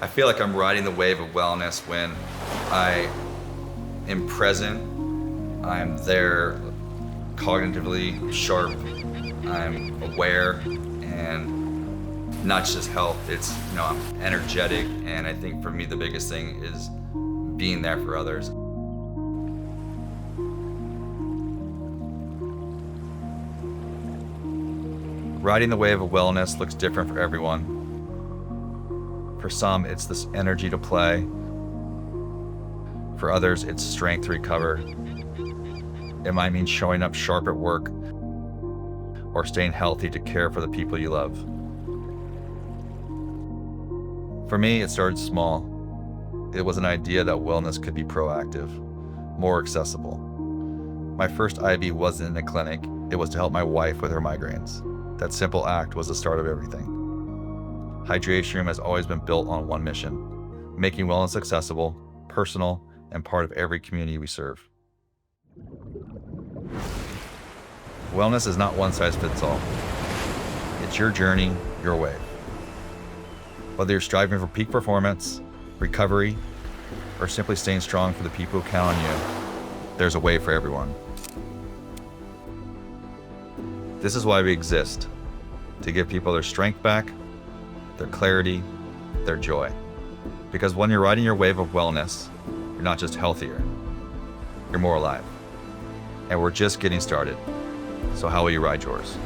I feel like I'm riding the wave of wellness when I am present, I'm there cognitively sharp, I'm aware, and not just health, it's, I'm energetic, and I think for me the biggest thing is being there for others. Riding the wave of wellness looks different for everyone. For some, it's this energy to play. For others, it's strength to recover. It might mean showing up sharp at work or staying healthy to care for the people you love. For me, it started small. It was an idea that wellness could be proactive, more accessible. My first IV wasn't in a clinic. It was to help my wife with her migraines. That simple act was the start of everything. Hydration Room has always been built on one mission: making wellness accessible, personal, and part of every community we serve. Wellness is not one size fits all. It's your journey, your way. Whether you're striving for peak performance, recovery, or simply staying strong for the people who count on you, there's a way for everyone. This is why we exist: to give people their strength back, their clarity, their joy. Because when you're riding your wave of wellness, you're not just healthier, you're more alive. And we're just getting started. So how will you ride yours?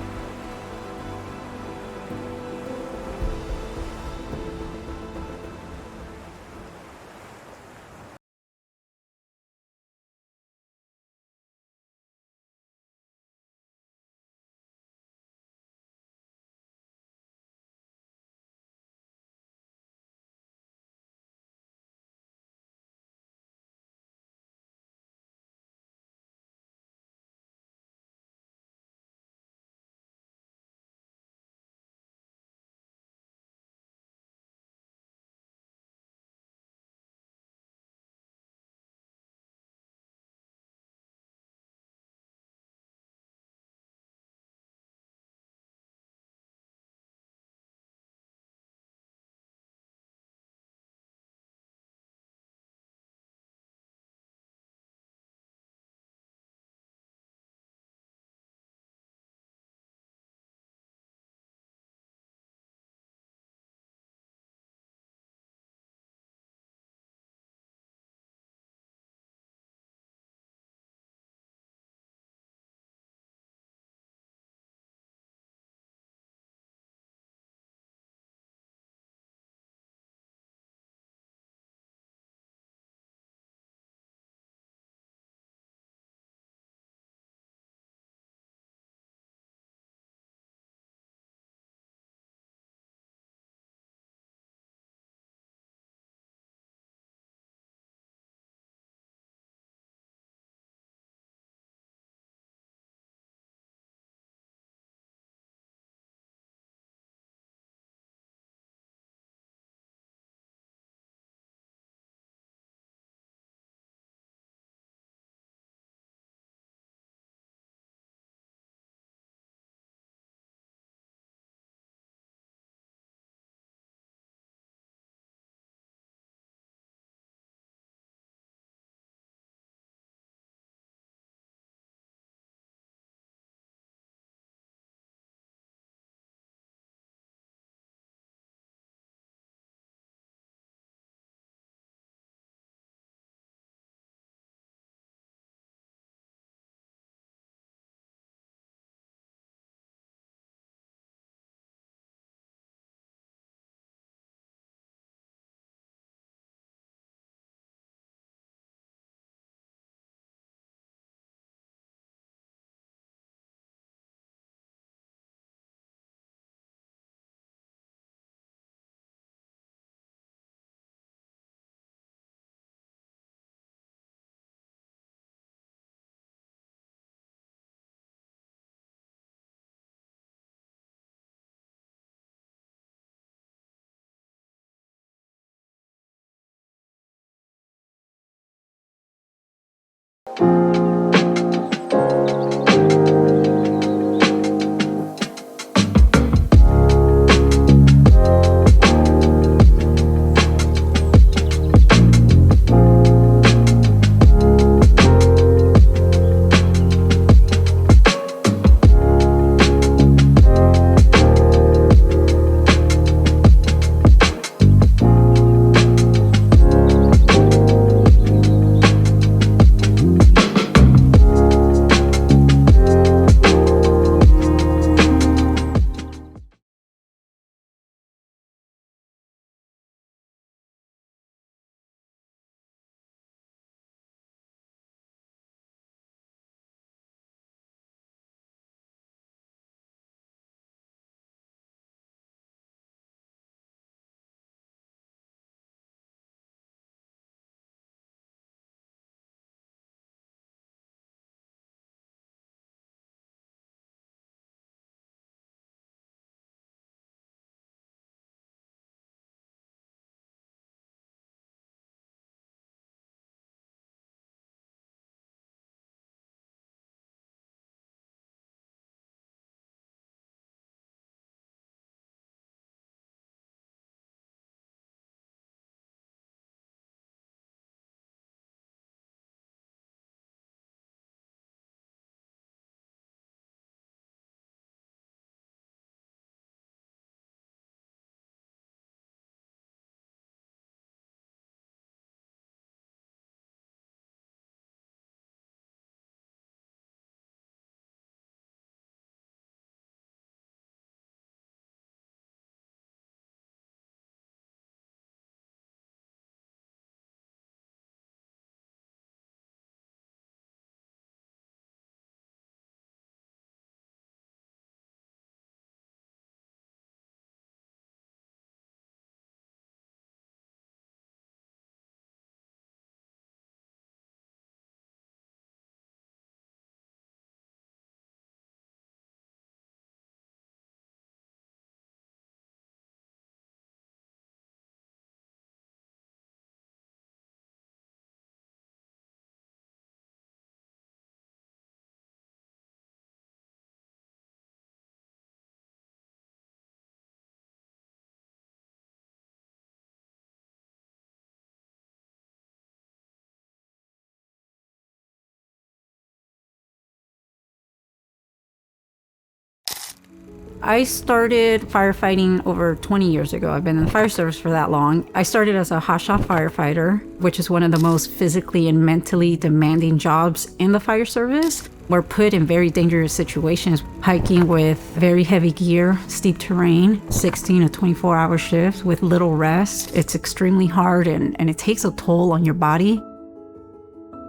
I started firefighting over 20 years ago. I've been in the fire service for that long. I started as a hotshot firefighter, which is one of the most physically and mentally demanding jobs in the fire service. We're put in very dangerous situations, hiking with very heavy gear, steep terrain, 16 to 24-hour shifts with little rest. It's extremely hard and it takes a toll on your body.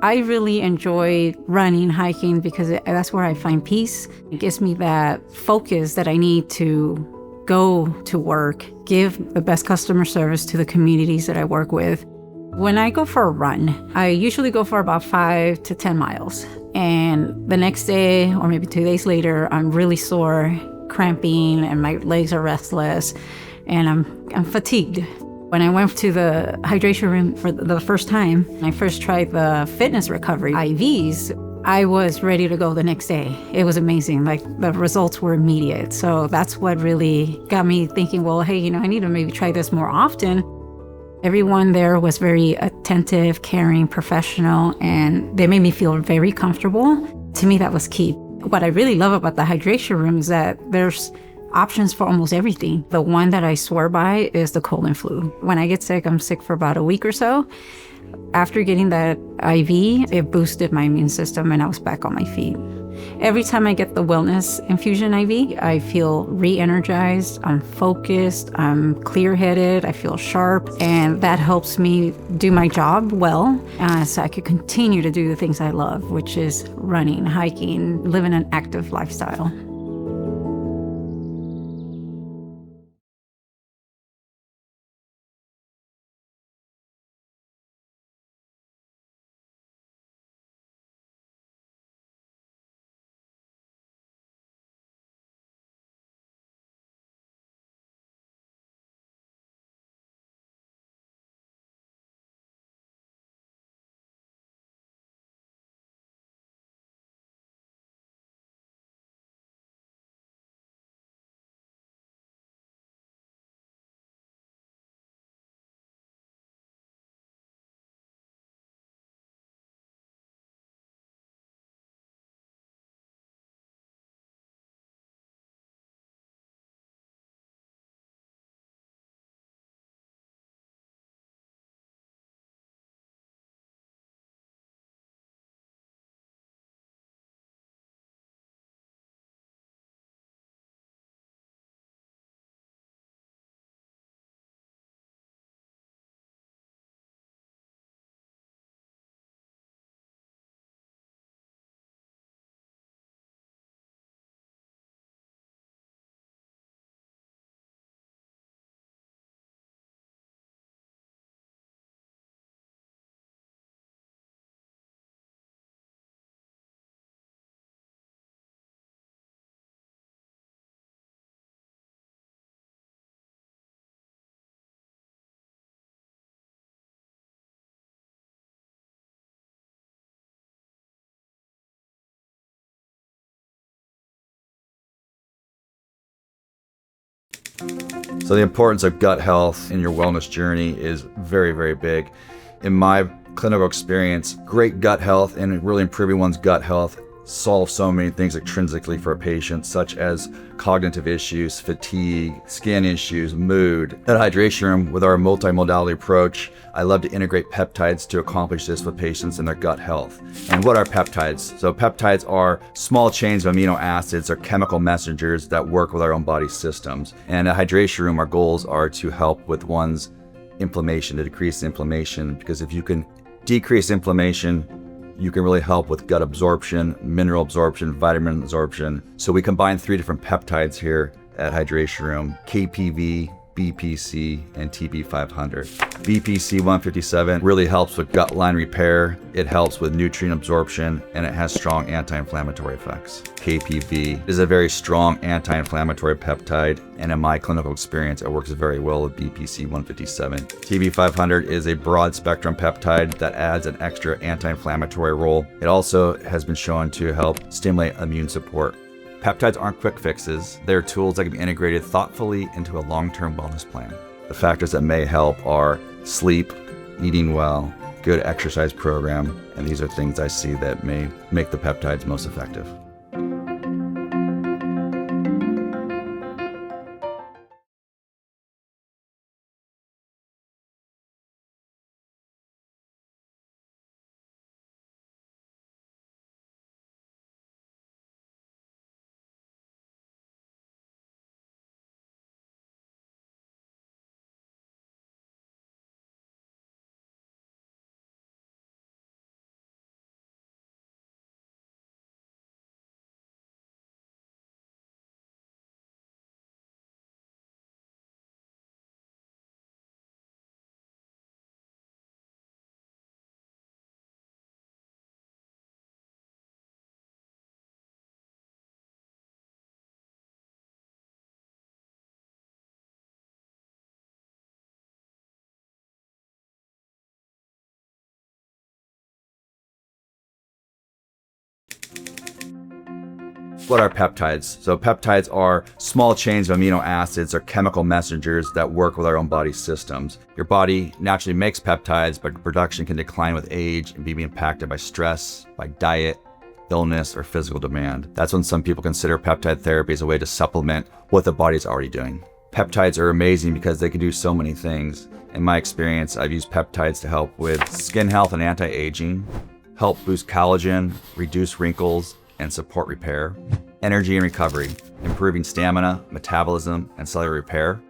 I really enjoy running, hiking, because that's where I find peace. It gives me that focus that I need to go to work, give the best customer service to the communities that I work with. When I go for a run, I usually go for about 5 to 10 miles. And the next day, or maybe 2 days later, I'm really sore, cramping, and my legs are restless, and I'm fatigued. When I went to the hydration room for the first time, I first tried the fitness recovery IVs. I was ready to go the next day. It was amazing. Like, the results were immediate. So that's what really got me thinking, well, hey, I need to maybe try this more often. Everyone there was very attentive, caring, professional, and they made me feel very comfortable. To me, that was key. What I really love about the hydration room is that there's options for almost everything. The one that I swear by is the cold and flu. When I get sick, I'm sick for about a week or so. After getting that IV, it boosted my immune system and I was back on my feet. Every time I get the wellness infusion IV, I feel re-energized, I'm focused, I'm clear-headed, I feel sharp, and that helps me do my job well, so I could continue to do the things I love, which is running, hiking, living an active lifestyle. So the importance of gut health in your wellness journey is very, very big. In my clinical experience, great gut health and really improving one's gut health solve so many things intrinsically for a patient, such as cognitive issues, fatigue, skin issues, mood. At Hydration Room, with our multimodality approach, I love to integrate peptides to accomplish this with patients and their gut health. And what are peptides? So peptides are small chains of amino acids or chemical messengers that work with our own body systems. And at Hydration Room, our goals are to help with one's inflammation, to decrease inflammation, because if you can decrease inflammation, you can really help with gut absorption, mineral absorption, vitamin absorption. So we combine 3 different peptides here at Hydration Room: KPV, BPC, and TB500. BPC 157 really helps with gut line repair, it helps with nutrient absorption, and it has strong anti-inflammatory effects. KPV is a very strong anti-inflammatory peptide, and in my clinical experience, it works very well with BPC 157. TB500 is a broad spectrum peptide that adds an extra anti-inflammatory role. It also has been shown to help stimulate immune support. Peptides aren't quick fixes. They're tools that can be integrated thoughtfully into a long-term wellness plan. The factors that may help are sleep, eating well, good exercise program, and these are things I see that may make the peptides most effective. What are peptides? So peptides are small chains of amino acids or chemical messengers that work with our own body systems. Your body naturally makes peptides, but production can decline with age and be impacted by stress, by diet, illness, or physical demand. That's when some people consider peptide therapy as a way to supplement what the body's already doing. Peptides are amazing because they can do so many things. In my experience, I've used peptides to help with skin health and anti-aging, help boost collagen, reduce wrinkles, and support repair, energy and recovery, improving stamina, metabolism, and cellular repair,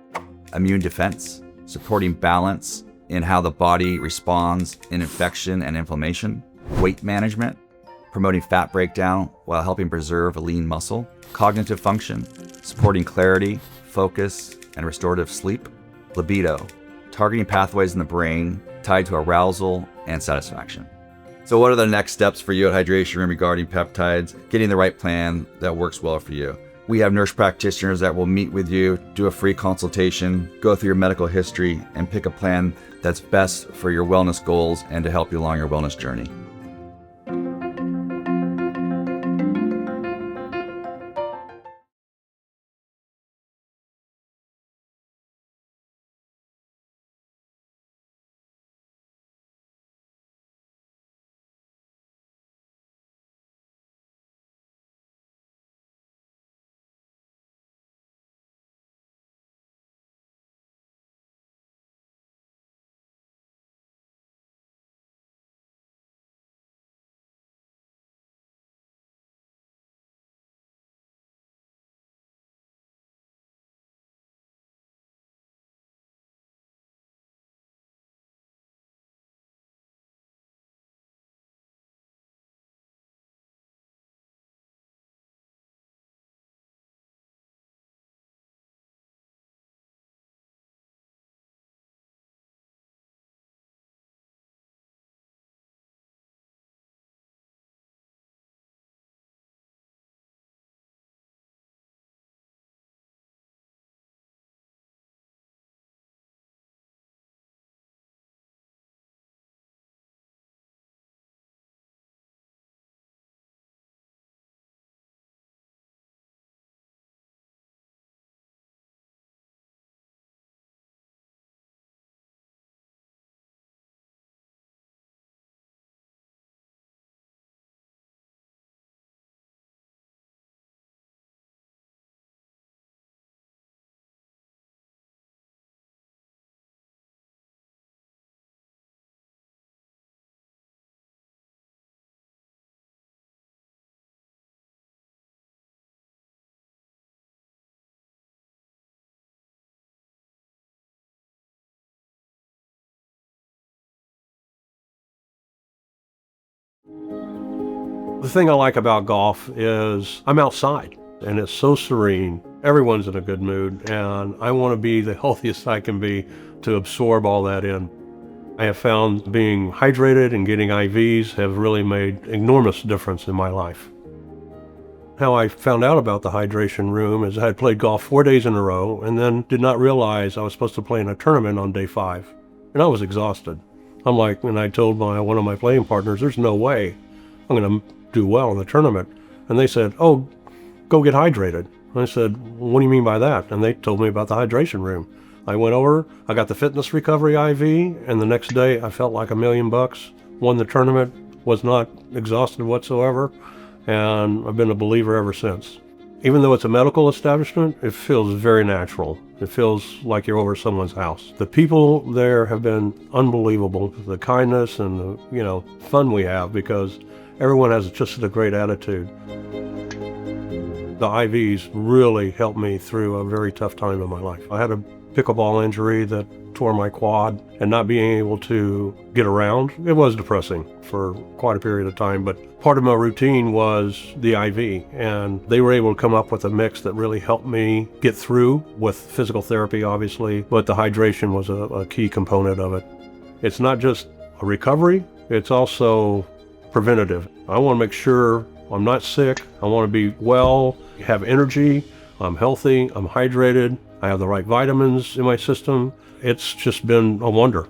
immune defense, supporting balance in how the body responds in infection and inflammation, weight management, promoting fat breakdown while helping preserve a lean muscle, cognitive function, supporting clarity, focus, and restorative sleep, libido, targeting pathways in the brain tied to arousal and satisfaction. So what are the next steps for you at Hydration Room regarding peptides, getting the right plan that works well for you? We have nurse practitioners that will meet with you, do a free consultation, go through your medical history, and pick a plan that's best for your wellness goals and to help you along your wellness journey. The thing I like about golf is I'm outside and it's so serene. Everyone's in a good mood and I want to be the healthiest I can be to absorb all that in. I have found being hydrated and getting IVs have really made enormous difference in my life. How I found out about the Hydration Room is I had played golf 4 days in a row and then did not realize I was supposed to play in a tournament on day 5. And I was exhausted. And I told one of my playing partners, there's no way I'm going to do well in the tournament. And they said, oh, go get hydrated. And I said, what do you mean by that? And they told me about the Hydration Room. I went over, I got the fitness recovery IV, and the next day I felt like $1 million, won the tournament, was not exhausted whatsoever, and I've been a believer ever since. Even though it's a medical establishment, it feels very natural. It feels like you're over someone's house. The people there have been unbelievable. The kindness and the fun we have because everyone has just a great attitude. The IVs really helped me through a very tough time in my life. I had a pickleball injury that tore my quad, and not being able to get around, it was depressing for quite a period of time, but part of my routine was the IV, and they were able to come up with a mix that really helped me get through with physical therapy, obviously, but the hydration was a key component of it. It's not just a recovery, it's also preventative. I want to make sure I'm not sick, I want to be well, have energy, I'm healthy, I'm hydrated, I have the right vitamins in my system. It's just been a wonder.